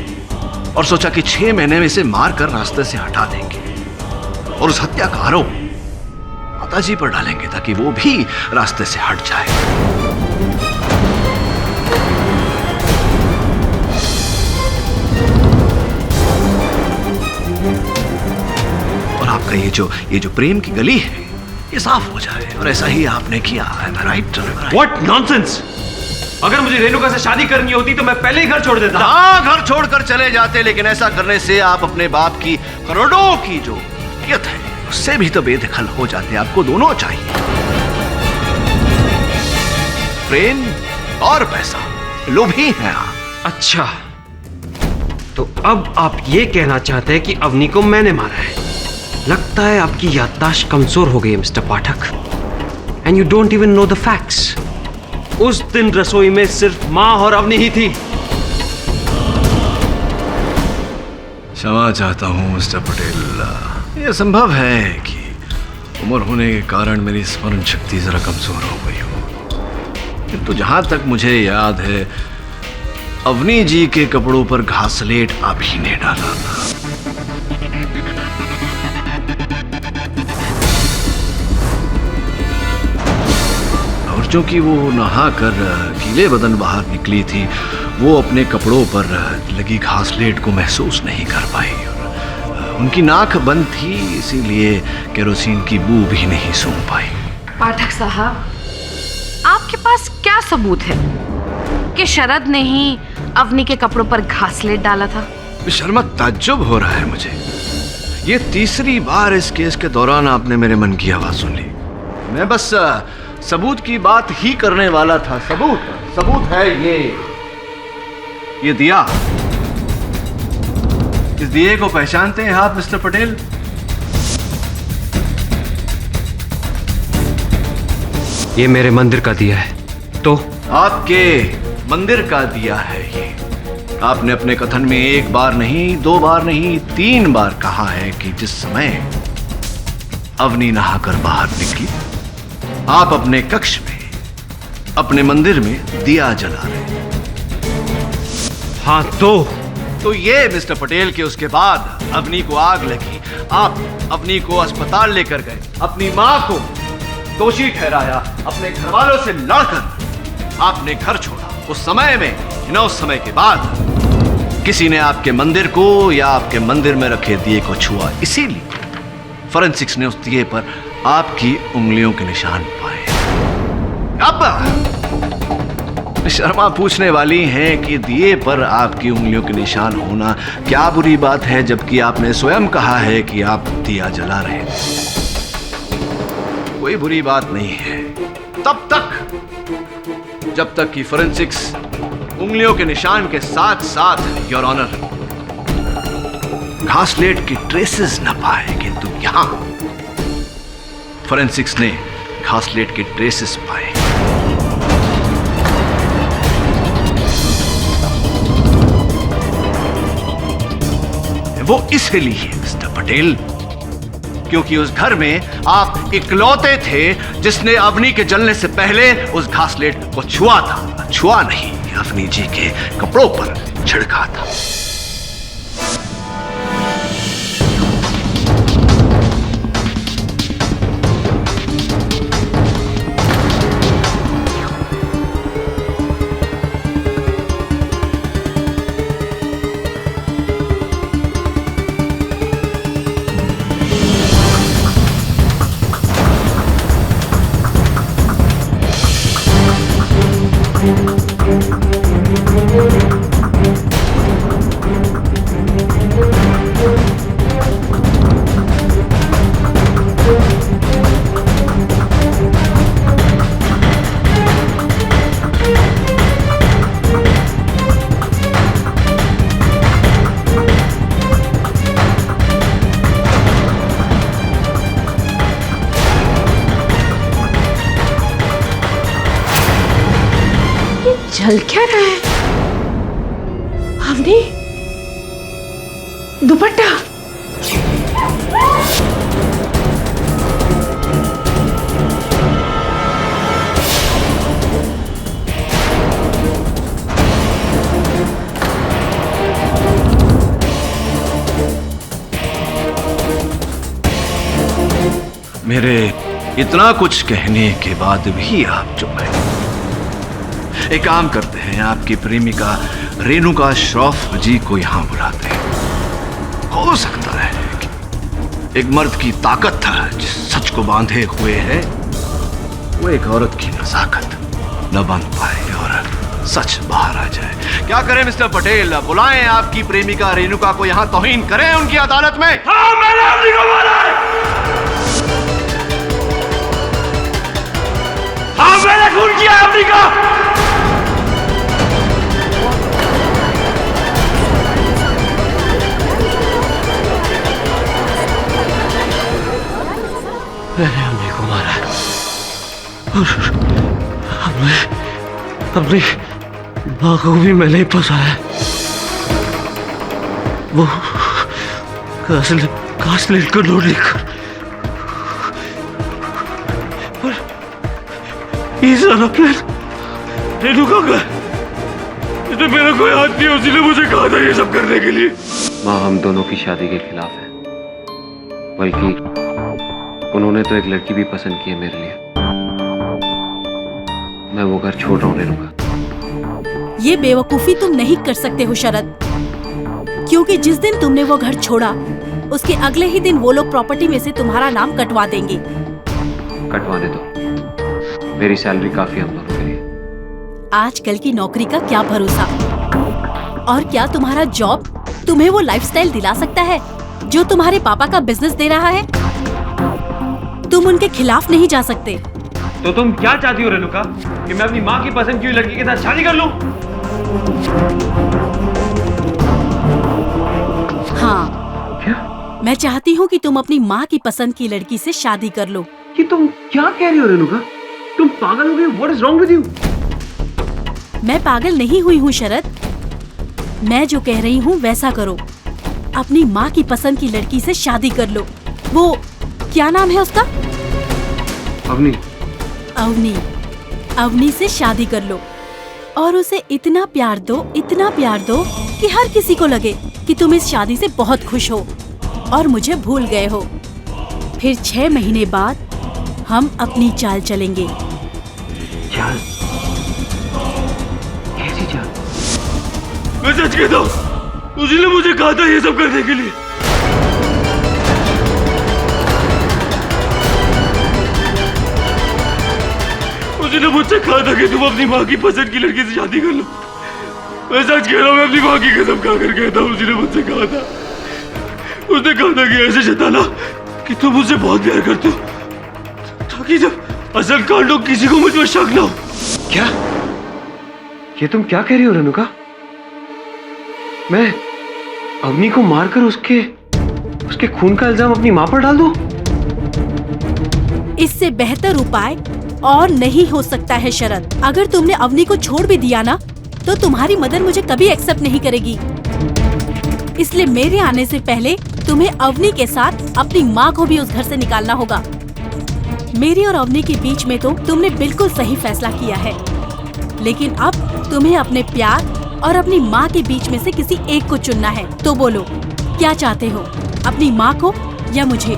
और सोचा कि 6 महीने में इसे मार कर रास्ते से हटा देंगे और उस हत्या का आरोप माताजी पर डालेंगे ताकि वो भी रास्ते से हट जाए। और आपका ये जो प्रेम की गली है, ये साफ हो जाए, और ऐसा ही आपने किया। राइट? What nonsense! अगर मुझे रेणुका से शादी करनी होती तो मैं पहले ही घर छोड़ देता। हाँ, घर छोड़कर चले जाते, लेकिन ऐसा करने से आप अपने बाप की करोड़ों की जो इज्जत है उससे भी तो बेदखल हो जाते। आपको दोनों चाहिए, प्रेम और पैसा। लोभी हैं आप। अच्छा, तो अब आप ये कहना चाहते हैं कि अवनी को मैंने मारा है। लगता है आपकी याददाश्त कमजोर हो गई mister Pathak, and you don't even know the facts. उस दिन रसोई में सिर्फ मां और अवनी ही थी। क्षमा चाहता हूं मिस्टर पटेल। यह संभव है कि उम्र होने के कारण मेरी स्मरण शक्ति जरा कमजोर हो गई हो, किंतु जहां तक मुझे याद है, अवनी जी के कपड़ों पर घासलेट आप ही ने डाला था। क्योंकि वो नहा कर गीले बदन बाहर निकली थी, वो अपने कपड़ों पर लगी घासलेट को महसूस नहीं कर पाई। और उनकी नाक बंद थी, इसीलिए केरोसिन की बू भी नहीं सूंघ पाई। पाठक साहब, आपके पास क्या सबूत है कि शरद ने ही अवनी के कपड़ों पर घासलेट डाला था? शर्मा, ताज्जुब हो रहा है मुझे। ये तीसरी बार इस केस के दौरान आपने मेरे मन की आवाज सुन ली। मैं बस सबूत की बात ही करने वाला था। सबूत है ये दिया। इस दिए को पहचानते हैं आप मिस्टर पटेल? ये मेरे मंदिर का दिया है। तो आपके मंदिर का दिया है ये। आपने अपने कथन में 1 बार नहीं, 2 बार नहीं, 3 बार कहा है कि जिस समय अवनी नहाकर बाहर निकली, आप अपने कक्ष में, अपने मंदिर में दिया जला रहे। हाँ, तो ये मिस्टर पटेल के उसके बाद अवनी को आग लगी, आप अवनी को अस्पताल लेकर गए, अपनी मां को दोषी ठहराया, अपने घर वालों से लड़कर आपने घर छोड़ा। उस समय में न उस समय के बाद किसी ने आपके मंदिर को या आपके मंदिर में रखे दिए को छुआ, इसीलिए फॉरेंसिक्स ने उस दिए पर आपकी उंगलियों के निशान पाए। अब शर्मा पूछने वाली हैं कि दिए पर आपकी उंगलियों के निशान होना क्या बुरी बात है, जबकि आपने स्वयं कहा है कि आप दिया जला रहे थे। कोई बुरी बात नहीं है तब तक जब तक कि फॉरेंसिक्स उंगलियों के निशान के साथ साथ, योर ऑनर, घासलेट की ट्रेसेस न पाए। किंतु यहां फॉरेंसिक्स ने घासलेट के ट्रेसेस पाए। वो इसलिए मिस्टर पटेल क्योंकि उस घर में आप इकलौते थे जिसने अवनी के जलने से पहले उस घासलेट को छुआ था। छुआ नहीं, अवनी जी के कपड़ों पर छिड़का था। चल क्या रहा है? अवनी, दुपट्टा। मेरे इतना कुछ कहने के बाद भी आप चुप हैं। एक काम करते हैं, आपकी प्रेमिका रेणुका श्रॉफ जी को यहां बुलाते हैं। हो सकता है कि एक मर्द की ताकत था जिस सच को बांधे हुए है, वो एक औरत की नजाकत न बांध पाए और सच बाहर आ जाए। क्या करें मिस्टर पटेल? बुलाएं आपकी प्रेमिका रेणुका को यहां, तौहीन करें उनकी अदालत में। हाँ, मैंने अपनी को बुलाया। हाँ, मैंने खून किया अफ्रीका। मैंने अम्मी को मारा और अपनी माँ को भी मैंने ही फंसाया। वो कास्लेट को नोट लिखकर ये सारा प्लान रेणुका का है। मेरा कोई हाथ नहीं, उसी ने मुझे कहा था ये सब करने के लिए। माँ हम दोनों की शादी के खिलाफ है, बल्कि उन्होंने तो एक लड़की भी पसंद की है मेरे लिए। मैं वो घर छोड़ रहा हूँ रेणुका। ये बेवकूफी तुम नहीं कर सकते हो शरद, क्योंकि जिस दिन तुमने वो घर छोड़ा उसके अगले ही दिन वो लोग प्रॉपर्टी में से तुम्हारा नाम कटवा देंगे। कटवाने दो, मेरी सैलरी काफी हम दोनों के लिए। आजकल की नौकरी का क्या भरोसा, और क्या तुम्हारा जॉब तुम्हें वो लाइफस्टाइल दिला सकता है जो तुम्हारे पापा का बिजनेस दे रहा है? तुम उनके खिलाफ नहीं जा सकते। तो तुम क्या चाहती हो रेणुका, कि मैं अपनी माँ की पसंद की हुई लड़की के साथ शादी कर लूं? हाँ, क्या? मैं चाहती हूँ कि तुम अपनी माँ की पसंद की लड़की से शादी कर लो। कि तुम क्या कह रही हो रेणुका? तुम पागल हो गई? What is wrong with you? मैं पागल नहीं हुई हूँ शरद, मैं जो कह रही हूँ वैसा करो। अपनी माँ की पसंद की लड़की से शादी कर लो। वो क्या नाम है उसका? अवनी। अवनी। अवनी से शादी कर लो और उसे इतना प्यार दो, इतना प्यार दो कि हर किसी को लगे कि तुम इस शादी से बहुत खुश हो और मुझे भूल गए हो। फिर 6 महीने बाद हम अपनी चाल चलेंगे। चाल? कैसी चाल? मैं सच कहता हूँ, उसी ने मुझे कहा था ये सब करने के लिए। उसी ने मुझसे कहा था कि तुम अपनी माँ की पसंद की लड़की से शादी कर लो। मैं सच कह रहा हूँ, मैं अपनी माँ की कसम खाकर कहता हूँ, उसी ने मुझसे कहा था। उसने कहा था कि ऐसे जताना कि तुम मुझसे बहुत प्यार करते हो, ताकि जब असल कांड हो किसी को मुझ पर शक ना हो। क्या? ये तुम क्या कह रही हो रेणुका? मैं अवनी को मारकर उसके खून का इल्जाम अपनी माँ पर डाल दूं? इससे बेहतर उपाय और नहीं हो सकता है शरद। अगर तुमने अवनी को छोड़ भी दिया ना, तो तुम्हारी मदर मुझे कभी एक्सेप्ट नहीं करेगी। इसलिए मेरे आने से पहले तुम्हें अवनी के साथ अपनी माँ को भी उस घर से निकालना होगा। मेरी और अवनी के बीच में तो तुमने बिल्कुल सही फैसला किया है, लेकिन अब तुम्हें अपने प्यार और अपनी माँ के बीच में से किसी एक को चुनना है। तो बोलो, क्या चाहते हो, अपनी माँ को या मुझे?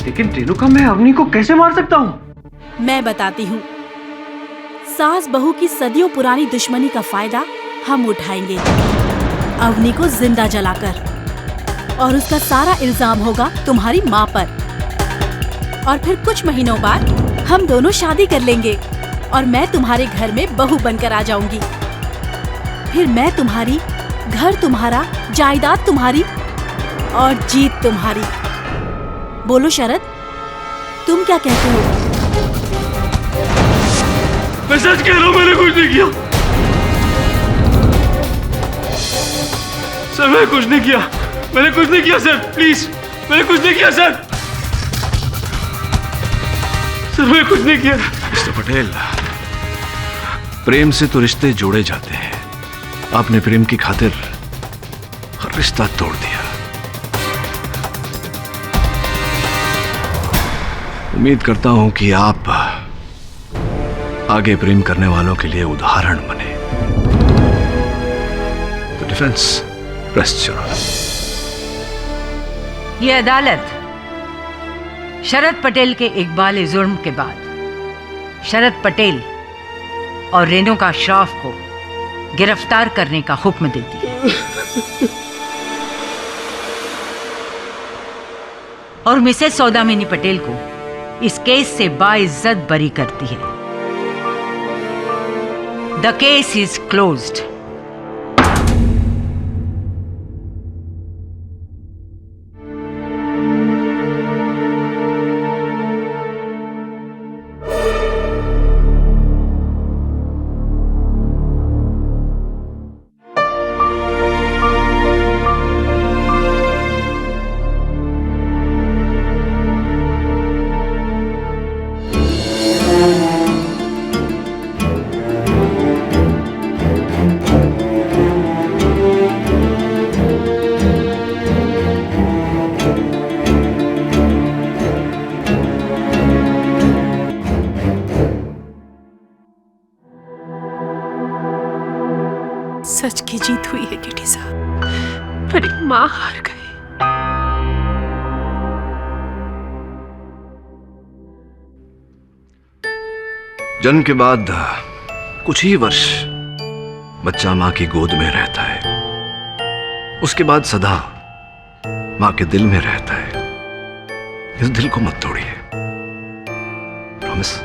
लेकिन रेणुका, मैं अवनी को कैसे मार सकता हूँ? मैं बताती हूँ। सास बहू की सदियों पुरानी दुश्मनी का फायदा हम उठाएंगे, अवनी को जिंदा जलाकर, और उसका सारा इल्जाम होगा तुम्हारी माँ पर। और फिर कुछ महीनों बाद हम दोनों शादी कर लेंगे और मैं तुम्हारे घर में बहू बनकर आ जाऊंगी। फिर मैं तुम्हारी, घर तुम्हारा, जायदाद तुम्हारी और जीत तुम्हारी। बोलो शरद, तुम क्या कहते हो? मैं सच कह रहा हूँ, मैंने कुछ नहीं किया सर, मैंने कुछ नहीं किया, मैंने कुछ नहीं किया सर, प्लीज, मैंने कुछ नहीं किया सर, मैंने कुछ नहीं किया। मिस्टर पटेल, प्रेम से तो रिश्ते जोड़े जाते हैं। आपने प्रेम की खातिर हर रिश्ता तोड़ दिया। उम्मीद करता हूं कि आप आगे प्रेम करने वालों के लिए उदाहरण बने। तो डिफेंस रेस्ट योर ऑनर। ये अदालत शरद पटेल के इकबाल जुर्म के बाद शरद पटेल और रेणुका श्रॉफ को गिरफ्तार करने का हुक्म देती है और मिसेस सौदामिनी पटेल को इस केस से बाइज्जत बरी करती है। The case is closed. सच की जीत हुई है किटी साहब, पर एक माँ हार गई। जन्म के बाद कुछ ही वर्ष बच्चा मां की गोद में रहता है, उसके बाद सदा मां के दिल में रहता है। इस दिल को मत तोड़िए, प्रॉमिस।